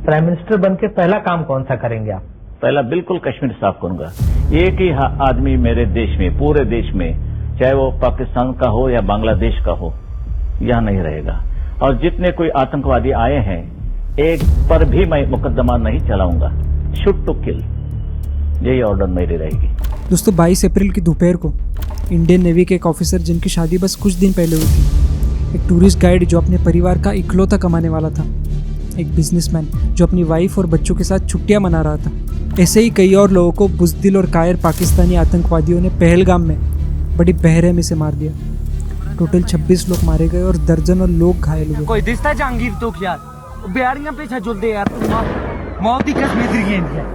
Prime minister बन के पहला काम कौन सा करेंगे आप? पहला बिल्कुल कश्मीर साफ करूंगा। एक ही आदमी मेरे देश में, पूरे देश में, चाहे वो पाकिस्तान का हो या बांग्लादेश का हो, यहां नहीं रहेगा। और जितने कोई आतंकवादी आए हैं, एक पर भी मैं मुकदमा नहीं चलाऊंगा। शूट टू किल, यही ऑर्डर मेरी रहेगी। दोस्तों 22 अप्रैल की दोपहर को इंडियन नेवी के एक ऑफिसर, जिनकी शादी बस कुछ दिन पहले हुई थी, एक टूरिस्ट गाइड जो अपने परिवार का इकलौता कमाने वाला था, एक बिजनेसमैन जो अपनी वाइफ और बच्चों के साथ छुट्टियां मना रहा था, ऐसे ही कई और लोगों को बुज़दिल और कायर पाकिस्तानी आतंकवादियों ने पहलगाम में बड़ी बेरहमी से मार दिया। टोटल 26 लोग मारे गए और दर्जनों लोग घायल हुए। कोई दिसता जहांगीर तो यार बिहारियां पीछे जुलते यार, मौत ही कश्मीर की है।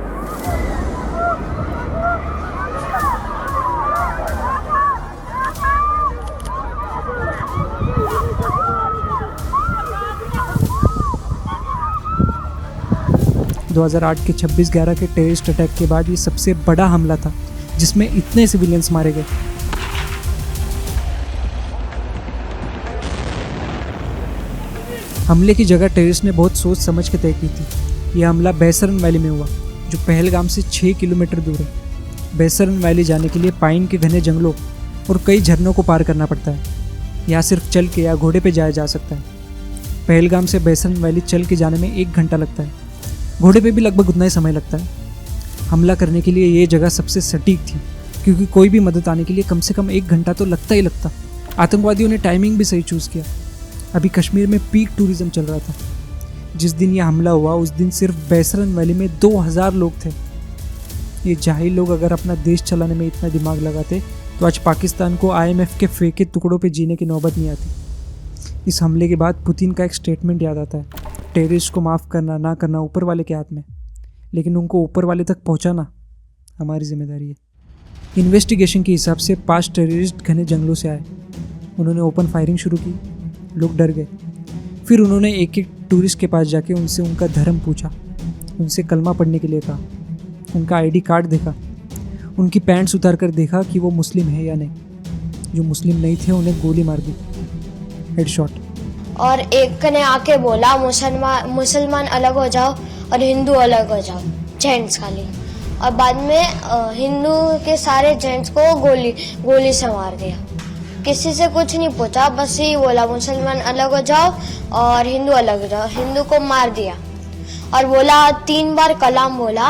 दो 2008 के 26/11 के टेररिस्ट अटैक के बाद ये सबसे बड़ा हमला था जिसमें इतने सिविलियंस मारे गए। हमले की जगह टेररिस्ट ने बहुत सोच समझ के तय की थी। यह हमला बैसरन वैली में हुआ, जो पहलगाम से 6 किलोमीटर दूर है। बैसरन वैली जाने के लिए पाइन के घने जंगलों और कई झरनों को पार करना पड़ता है। यहाँ सिर्फ चल के या घोड़े पे जाया जा सकता है। पहलगाम से बैसरन वैली चल के जाने में 1 घंटा लगता है, घोड़े पे भी लगभग उतना ही समय लगता है। हमला करने के लिए ये जगह सबसे सटीक थी, क्योंकि कोई भी मदद आने के लिए कम से कम 1 घंटा तो लगता ही लगता। आतंकवादियों ने टाइमिंग भी सही चूज़ किया। अभी कश्मीर में पीक टूरिज्म चल रहा था। जिस दिन यह हमला हुआ उस दिन सिर्फ बैसरन वैली में 2000 लोग थे। ये जाहिल लोग अगर अपना देश चलाने में इतना दिमाग लगाते तो आज पाकिस्तान को IMF के फेंके टुकड़ों पे जीने की नौबत नहीं आती। इस हमले के बाद पुतिन का एक स्टेटमेंट याद आता है, टेररिस्ट को माफ़ करना ना करना ऊपर वाले के हाथ में, लेकिन उनको ऊपर वाले तक पहुंचाना हमारी जिम्मेदारी है। इन्वेस्टिगेशन के हिसाब से 5 टेररिस्ट घने जंगलों से आए। उन्होंने ओपन फायरिंग शुरू की, लोग डर गए। फिर उन्होंने एक एक टूरिस्ट के पास जाके उनसे उनका धर्म पूछा, उनसे कलमा पढ़ने के लिए कहा, उनका ID कार्ड देखा, उनकी पैंट्स उतार कर देखा कि वो मुस्लिम है या नहीं। जो मुस्लिम नहीं थे उन्हें गोली मार दी, हेडशॉट। और एक ने आके बोला मुसलमान अलग हो जाओ और हिंदू अलग हो जाओ, जेंट्स खाली। और बाद में हिंदू के सारे जेंट्स को गोली से मार दिया। किसी से कुछ नहीं पूछा, बस यही बोला मुसलमान अलग हो जाओ और हिंदू अलग हो जाओ। हिंदू को मार दिया और बोला 3 बार कलाम बोला।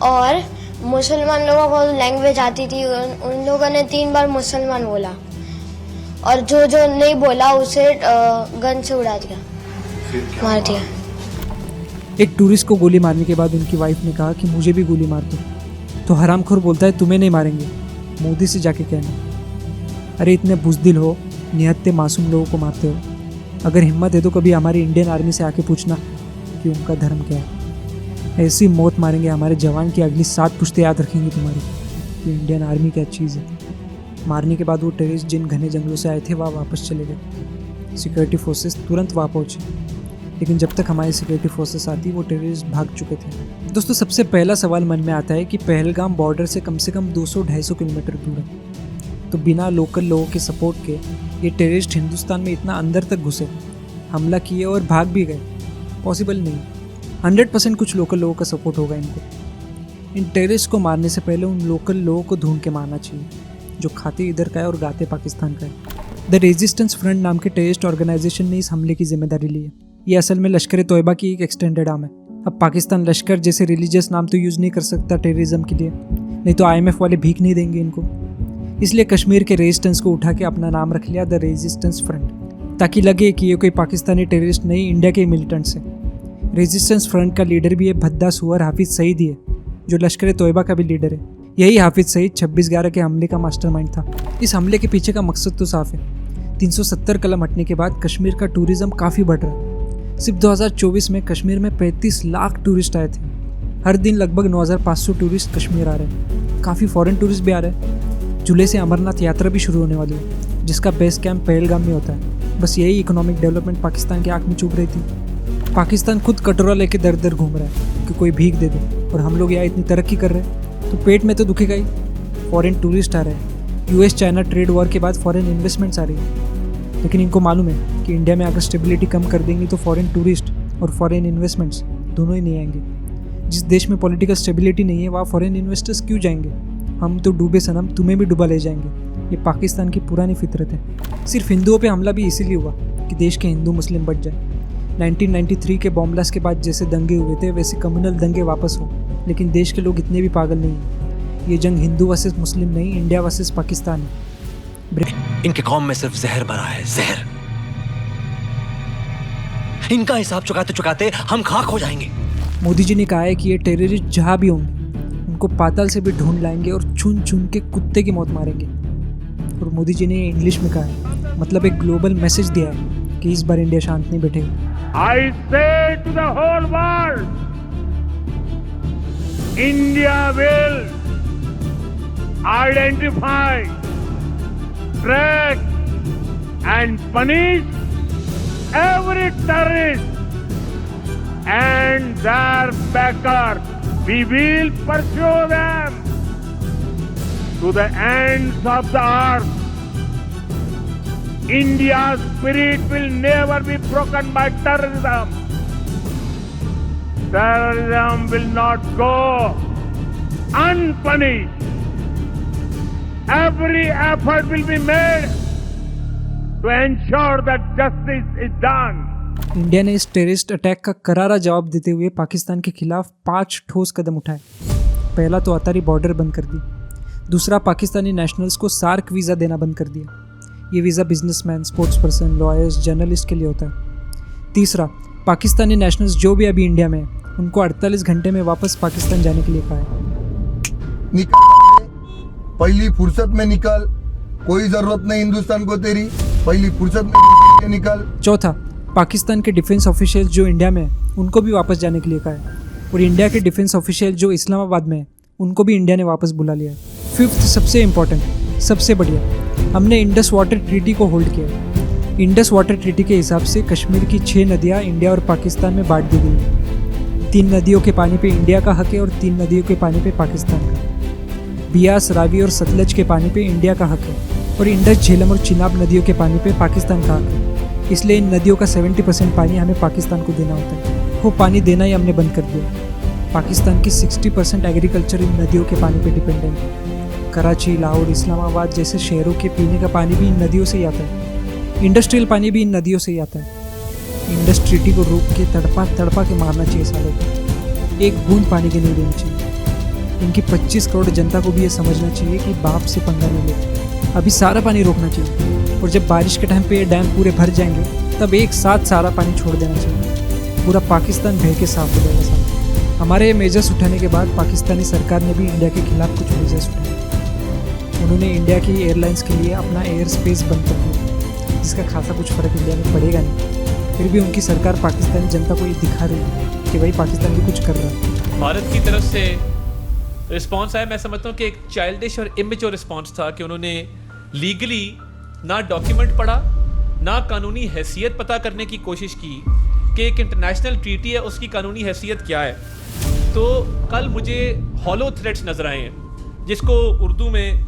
और मुसलमान लोगों को लैंग्वेज आती थी, उन लोगों ने 3 बार मुसलमान बोला और जो नहीं बोला उसे गन से उड़ा दिया, मार दिया। एक टूरिस्ट को गोली मारने के बाद उनकी वाइफ ने कहा कि मुझे भी गोली मार दो, तो हरामखोर बोलता है तुम्हें नहीं मारेंगे, मोदी से जाके कहना। अरे इतने बुज़दिल हो, निहत्ते मासूम लोगों को मारते हो। अगर हिम्मत है तो कभी हमारी इंडियन आर्मी से आके पूछना कि उनका धर्म क्या है। ऐसी मौत मारेंगे हमारे जवान की अगली 7 पुश्तें याद रखेंगी तुम्हारी कि इंडियन आर्मी क्या चीज़ है। मारने के बाद वो टेररिस्ट जिन घने जंगलों से आए थे वह वापस चले गए। सिक्योरिटी फोर्सेस तुरंत वहाँ पहुँचे, लेकिन जब तक हमारी सिक्योरिटी फोर्सेस आती वो टेररिस्ट भाग चुके थे। दोस्तों सबसे पहला सवाल मन में आता है कि पहलगाम बॉर्डर से कम 200-250 किलोमीटर दूर है, तो बिना लोकल लोगों के सपोर्ट के ये टेररिस्ट हिंदुस्तान में इतना अंदर तक घुसे, हमला किए और भाग भी गए? पॉसिबल नहीं। 100% कुछ लोकल लोगों का सपोर्ट होगा इनको। इन टेररिस्ट को मारने से पहले उन लोकल लोगों को ढूंढ के मारना चाहिए जो खाते इधर का है और गाते पाकिस्तान का है। द रेजिस्टेंस फ्रंट नाम के टेररिस्ट ऑर्गेनाइजेशन ने इस हमले की जिम्मेदारी ली है। ये असल में लश्कर तोयबा की एक एक्सटेंडेड आर्म है। अब पाकिस्तान लश्कर जैसे रिलीजियस नाम तो यूज़ नहीं कर सकता टेररिज्म के लिए, नहीं तो IMF वाले भीख नहीं देंगे इनको। इसलिए कश्मीर के रेजिस्टेंस को उठा के अपना नाम रख लिया द रेजिस्टेंस फ्रंट, ताकि लगे कि ये कोई पाकिस्तानी टेररिस्ट नहीं, इंडिया के मिलिटेंट्स हैं। रेजिस्टेंस फ्रंट का लीडर भी है भद्दा सुअर हाफिज सईद ही है, जो लश्कर तोयबा का भी लीडर है। यही हाफिज सईद 26/11 के हमले का मास्टरमाइंड था। इस हमले के पीछे का मकसद तो साफ है। 370 कलम हटने के बाद कश्मीर का टूरिज्म काफ़ी बढ़ रहा है। सिर्फ 2024 में कश्मीर में 35 लाख टूरिस्ट आए थे। हर दिन लगभग 9500 टूरिस्ट कश्मीर आ रहे हैं। काफ़ी फॉरेन टूरिस्ट भी आ रहे हैं। जुलाई से अमरनाथ यात्रा भी शुरू होने वाली है, जिसका बेस कैंप पहलगाम में होता है। बस यही इकोनॉमिक डेवलपमेंट पाकिस्तान की आँख में चुभ रही थी। पाकिस्तान खुद कटोरा लेके दर दर घूम रहा है कि कोई भीख दे दे, और हम लोग यहाँ इतनी तरक्की कर रहे हैं तो पेट में तो दुखेगा ही। फॉरेन टूरिस्ट आ रहे हैं, US चाइना ट्रेड वॉर के बाद फॉरेन इन्वेस्टमेंट्स आ रही है, लेकिन इनको मालूम है कि इंडिया में अगर स्टेबिलिटी कम कर देंगी तो फॉरेन टूरिस्ट और फॉरेन इन्वेस्टमेंट्स दोनों ही नहीं आएंगे। जिस देश में पॉलिटिकल स्टेबिलिटी नहीं है वहाँ फॉरेन इन्वेस्टर्स क्यों जाएंगे? हम तो डूबे सनम, तुम्हें भी डुबा ले जाएंगे। ये पाकिस्तान की पुरानी फितरत है। सिर्फ हिंदुओं पे हमला भी इसीलिए हुआ कि देश के हिंदू मुस्लिम बच जाए। 1993 के बॉम्ब ब्लास्ट के बाद जैसे दंगे हुए थे वैसे कम्युनल दंगे वापस हो, लेकिन देश के लोग इतने भी पागल नहीं हैं। ये जंग हिंदू वर्सेस मुस्लिम नहीं, इंडिया वर्सेस पाकिस्तान है। इनके कौम में सिर्फ जहर भरा है, जहर। इनका हिसाब चुकाते चुकाते हम खाक हो जाएंगे। मोदी जी ने कहा है कि ये टेररिस्ट जहाँ भी होंगे उनको पाताल से भी ढूंढ लाएंगे और चुन चुन के कुत्ते की मौत मारेंगे। और मोदी जी ने इंग्लिश में कहा है, मतलब एक ग्लोबल मैसेज दिया है कि इस बार इंडिया शांत नहीं बैठेगा। I say to the whole world, India will identify, track and punish every terrorist and their backer. We will pursue them to the ends of the earth. India's spirit will never be broken by terrorism. Terrorism will not go unpunished. Every effort will be made to ensure that justice is done. India ने इस terrorist attack का करारा जवाब देते हुए पाकिस्तान के खिलाफ 5 ठोस कदम उठाए। पहला तो अतारी बॉर्डर बंद कर दी। दूसरा, पाकिस्तानी नेशनल्स को सार्क वीज़ा देना बंद कर दिया। ये visa businessman, sports person, lawyers, journalist के लिए होता है। तीसरा, पाकिस्तानी नेशनल्स जो भी अभी इंडिया में हैं उनको 48 घंटे में वापस पाकिस्तान जाने के लिए कहा है। निकल, पहली फुर्सत में निकल, कोई जरूरत नहीं हिंदुस्तान को तेरी, पहली फुर्सत में निकल। चौथा, पाकिस्तान के डिफेंस ऑफिशियल जो इंडिया में हैं उनको भी वापस जाने के लिए कहा है। और इंडिया के डिफेंस ऑफिशियल जो इस्लामाबाद में हैं उनको भी इंडिया ने वापस बुला लिया है। फिफ्थ, सबसे इम्पोर्टेंट, सबसे बढ़िया, हमने इंडस वाटर ट्रीटी को होल्ड किया। इंडस वाटर ट्रीटी के हिसाब से कश्मीर की 6 नदियाँ इंडिया और पाकिस्तान में बांट दी गई। 3 नदियों के पानी पे इंडिया का हक है और 3 नदियों के पानी पे पाकिस्तान का। बियास, रावी और सतलज के पानी पे इंडिया का हक है और इंडस, झेलम और चिनाब नदियों के पानी पे पाकिस्तान का हक है। इसलिए इन नदियों का 70% पानी हमें पाकिस्तान को देना होता है। वो पानी देना ही हमने बंद कर दिया। पाकिस्तान की 60% एग्रीकल्चर इन नदियों के पानी पे डिपेंडेंट है। कराची, लाहौर, इस्लामाबाद जैसे शहरों के पीने का पानी भी इन नदियों से ही आता है। इंडस्ट्रियल पानी भी इन नदियों से ही आता है। इंडस ट्रीटी को रोक के तड़पा तड़पा के मारना चाहिए सालों को। एक बूंद पानी की नहीं देनी चाहिए। इनकी 25 करोड़ जनता को भी ये समझना चाहिए कि बाप से पंगा नहीं ले। अभी सारा पानी रोकना चाहिए और जब बारिश के टाइम पे ये डैम पूरे भर जाएंगे तब एक साथ सारा पानी छोड़ देना चाहिए। पूरा पाकिस्तान बह के साफ हो जाएगा सारा। हमारे ये मेजर्स उठाने के बाद पाकिस्तानी सरकार ने भी इंडिया के खिलाफ कुछ मेजर्स उठाए। उन्होंने इंडिया की एयरलाइंस के लिए अपना एयर स्पेस बंद कर दिया, जिसका खासा कुछ फ़र्क इंडिया में पड़ेगा नहीं। फिर भी उनकी सरकार पाकिस्तानी जनता को ये दिखा रही है कि भाई पाकिस्तान भी कुछ कर रहा है। भारत की तरफ से रिस्पॉन्स आया, मैं समझता हूँ कि एक चाइल्डिश और इमेच्योर रिस्पॉन्स था कि उन्होंने लीगली ना डॉक्यूमेंट पढ़ा, ना कानूनी हैसियत पता करने की कोशिश की कि एक इंटरनेशनल ट्रीटी है उसकी कानूनी हैसियत क्या है। तो कल मुझे हॉलो थ्रेट्स नजर आए हैं, जिसको उर्दू में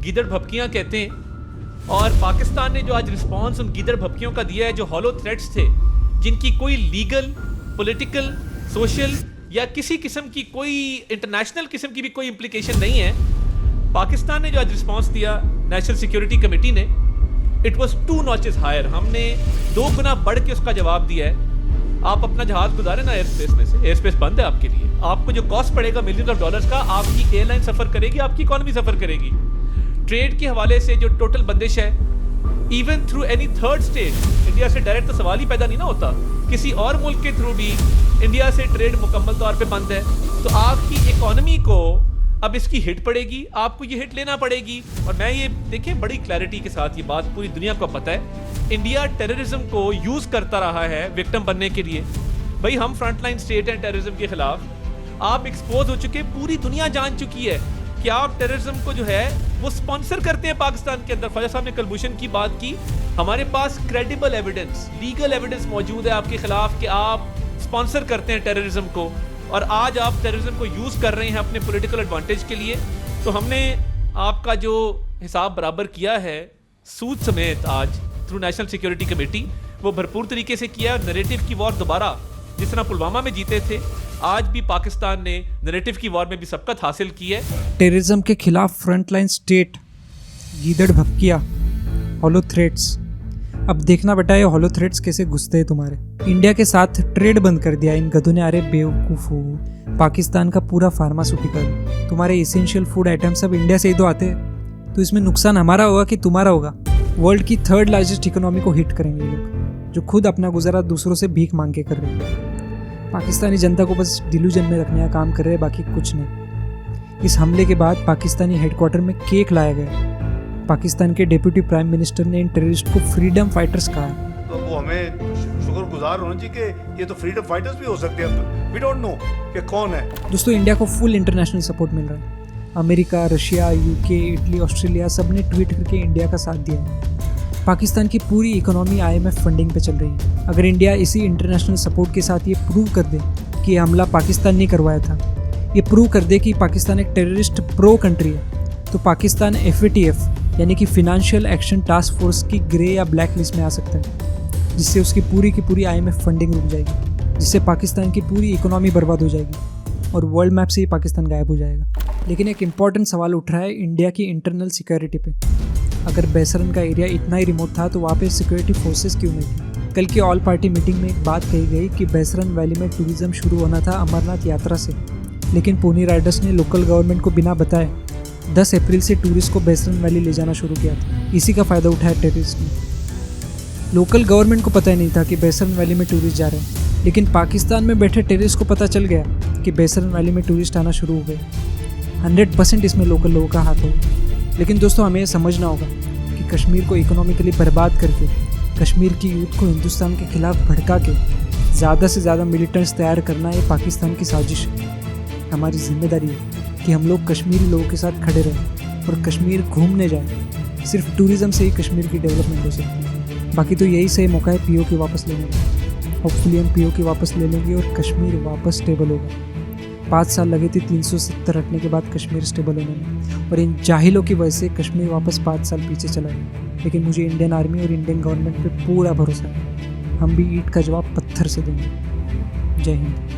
गीदड़ भपकियाँ कहते हैं। और पाकिस्तान ने जो आज रिस्पॉन्स उन गीदड़ भपकियों का दिया है, जो हॉलो थ्रेट्स थे, जिनकी कोई लीगल, पॉलिटिकल, सोशल या किसी किस्म की कोई इंटरनेशनल किस्म की भी कोई इम्प्लीकेशन नहीं है, पाकिस्तान ने जो आज रिस्पॉन्स दिया नेशनल सिक्योरिटी कमेटी ने, इट वाज 2 नॉचेस हायर। हमने 2 गुना बढ़ के उसका जवाब दिया है। आप अपना जहाज गुजारे ना एयर स्पेस में से, एयर स्पेस बंद है आपके लिए। आपको जो कॉस्ट पड़ेगा मिलियंस ऑफ डॉलर्स का, आपकी एयरलाइन सफ़र करेगी, आपकी इकॉनमी सफ़र करेगी। ट्रेड के हवाले से जो टोटल बंदिश है, even through any third state, India से डायरेक्ट तो सवाल ही पैदा नहीं ना होता, किसी और मुल्क के थ्रू भी इंडिया से ट्रेड मुकम्मल तौर पे बंद है। तो आपकी इकॉनमी को अब इसकी हिट पड़ेगी, आपको ये हिट लेना पड़ेगी। और मैं ये देखिए बड़ी क्लैरिटी के साथ ये बात पूरी दुनिया को पता है, इंडिया टेररिज्म को यूज़ करता रहा है विक्टिम बनने के लिए। भाई हम फ्रंटलाइन स्टेट हैं टेररिज्म के खिलाफ, आप एक्सपोज हो चुके, पूरी दुनिया जान चुकी है कि आप टेररिज्म को जो है वो स्पॉन्सर करते हैं पाकिस्तान के अंदर। ख्वाजा साहब ने कलभूषण की बात की, हमारे पास क्रेडिबल एविडेंस, लीगल एविडेंस मौजूद है आपके खिलाफ कि आप स्पॉन्सर करते हैं टेररिज्म को, और आज आप टेररिज्म को यूज़ कर रहे हैं अपने पॉलिटिकल एडवांटेज के लिए। तो हमने आपका जो हिसाब बराबर किया है सूद समेत आज थ्रू नेशनल सिक्योरिटी कमेटी, वो भरपूर तरीके से किया। नैरेटिव की वॉर दोबारा जिस तरह पुलवामा में जीते थे, आज भी पाकिस्तान ने नैरेटिव की वॉर में भी सबकत हासिल की है। टेररिज्म के खिलाफ फ्रंटलाइन स्टेट, गीदड़ भपकिया, हॉलो थ्रेड्स। अब देखना बेटा ये हॉलो थ्रेड्स कैसे घुसते हैं तुम्हारे। इंडिया के साथ ट्रेड बंद कर दिया इन गधों ने। अरे बेवकूफ़ हो, पाकिस्तान का पूरा फार्मास्यूटिकल, तुम्हारे एसेंशियल फूड आइटम सब इंडिया से ही तो आते हैं, तो इसमें नुकसान हमारा होगा कि तुम्हारा होगा। वर्ल्ड की 3rd लार्जेस्ट इकोनॉमी को हिट करेंगे ये लोग, जो खुद अपना गुजारा दूसरों से भीख मांग के कर रहे हैं। पाकिस्तानी जनता को बस डिल्यूजन में रखने का काम कर रहे हैं, बाकी कुछ नहीं। इस हमले के बाद पाकिस्तानी हेडक्वार्टर में केक लाया गया। पाकिस्तान के डिप्टी प्राइम मिनिस्टर ने इन टेररिस्ट को फ्रीडम फाइटर्स कहा। तो वो हमें शुक्रगुजार होना चाहिए कि ये तो फ्रीडम फाइटर्स भी हो सकते हैं, वी डोंट नो कि कौन है। दोस्तों, इंडिया को फुल इंटरनेशनल सपोर्ट मिल रहा है। America, Russia, UK, Italy, Australia सब ने ट्वीट करके इंडिया का साथ दिया है। पाकिस्तान की पूरी इकोनॉमी IMF फंडिंग पे चल रही है। अगर इंडिया इसी इंटरनेशनल सपोर्ट के साथ ये प्रूव कर दे कि ये हमला पाकिस्तान ने करवाया था, ये प्रूव कर दे कि पाकिस्तान एक टेररिस्ट प्रो कंट्री है, तो पाकिस्तान FATF यानी कि फिनेंशियल एक्शन टास्क फोर्स की ग्रे या ब्लैक लिस्ट में आ सकता है, जिससे उसकी पूरी IMF फंडिंग रुक जाएगी, जिससे पाकिस्तान की पूरी इकोनॉमी बर्बाद हो जाएगी और वर्ल्ड मैप से ही पाकिस्तान गायब हो जाएगा। लेकिन एक इम्पॉर्टेंट सवाल उठ रहा है इंडिया की इंटरनल सिक्योरिटी पे। अगर बैसरन का एरिया इतना ही रिमोट था तो वहाँ पे सिक्योरिटी फोर्सेस क्यों नहीं थी? कल की ऑल पार्टी मीटिंग में एक बात कही गई कि बैसरन वैली में टूरिज्म शुरू होना था अमरनाथ यात्रा से, लेकिन पोनी राइडर्स ने लोकल गवर्नमेंट को बिना बताए 10 अप्रैल से टूरिस्ट को बैसरन वैली ले जाना शुरू किया था। इसी का फ़ायदा उठाया टेररिस्ट ने। लोकल गवर्नमेंट को पता ही नहीं था कि बैसरन वैली में टूरिस्ट जा रहे हैं, लेकिन पाकिस्तान में बैठे टेररिस्ट को पता चल गया कि बैसरन वैली में टूरिस्ट आना शुरू हो गए। 100% इसमें लोकल लोगों का हाथ होगा। लेकिन दोस्तों, हमें समझना होगा कि कश्मीर को इकोनॉमिकली बर्बाद करके, कश्मीर की यूथ को हिंदुस्तान के खिलाफ भड़का के ज़्यादा से ज़्यादा मिलिटेंट्स तैयार करना ये पाकिस्तान की साजिश है। हमारी जिम्मेदारी है कि हम लोग कश्मीरी लोगों के साथ खड़े रहें और कश्मीर घूमने जाएं। सिर्फ टूरिज़्म से ही कश्मीर की डेवलपमेंट हो सकती है। बाकी तो यही सही मौका है POK वापस लेने का। होपफुली हम POK वापस ले लेंगे और कश्मीर वापस स्टेबल होगा। 5 साल लगे थे 370 हटने के बाद कश्मीर स्टेबल होने में, और इन जाहिलों की वजह से कश्मीर वापस 5 साल पीछे चला गया। लेकिन मुझे इंडियन आर्मी और इंडियन गवर्नमेंट पे पूरा भरोसा है। हम भी ईंट का जवाब पत्थर से देंगे। जय हिंद।